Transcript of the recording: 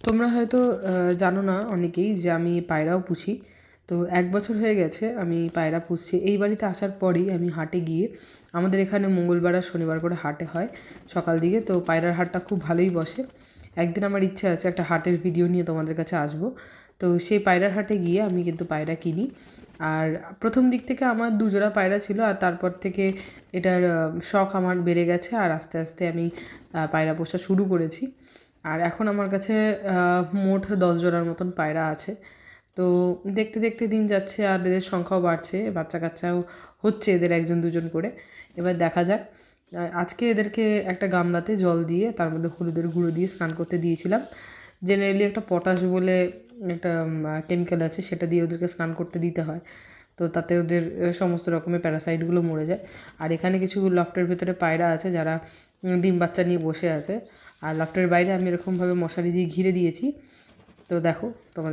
তোমরা হয়তো জানো না অনেকেই যে আমি পায়রাও পুষি। তো ১ বছর হয়ে গেছে আমি পায়রা পুষছি। এই বাড়িতে আসার পরেই আমি হাটে গিয়ে, আমাদের এখানে মঙ্গলবার আর শনিবার করে হাটে হয় সকাল দিকে। তো পায়রার হাটটা খুব ভালোই বসে। একদিন আমার ইচ্ছা আছে একটা হাটের ভিডিও নিয়ে তোমাদের কাছে আসবো। তো সেই পায়রার হাটে গিয়ে আমি কিন্তু পায়রা কিনি। আর প্রথম দিক থেকে আমার ২ জোড়া পায়রা ছিল, আর তারপর থেকে এটার শখ আমার বেড়ে গেছে, আর আস্তে আস্তে আমি পায়রা পোষা শুরু করেছি। আর এখন আমার কাছে মোট ১০ জোড়ার মতন পায়রা আছে। তো দেখতে দেখতে দিন যাচ্ছে আর এদের সংখ্যাও বাড়ছে, বাচ্চা কাচ্চাও হচ্ছে এদের ১ জন ২ জন করে। এবার দেখা যাক। আজকে এদেরকে একটা গামলাতে জল দিয়ে তার মধ্যে হলুদের গুঁড়ো দিয়ে স্নান করতে দিয়েছিলাম। জেনারেলি একটা পটাশ বলে একটা কেমিক্যাল আছে, সেটা দিয়ে ওদেরকে স্নান করতে দিতে হয়। তো তাতে ওদের সমস্ত রকমের প্যারাসাইটগুলো মরে যায়। আর এখানে কিছু লফটের ভেতরে পায়রা আছে যারা ডিম বাচ্চা নিয়ে বসে আছে। আর লফটের বাইরে আমি এরকমভাবে মশারি দিয়ে ঘিরে দিয়েছি। তো দেখো তোমাদের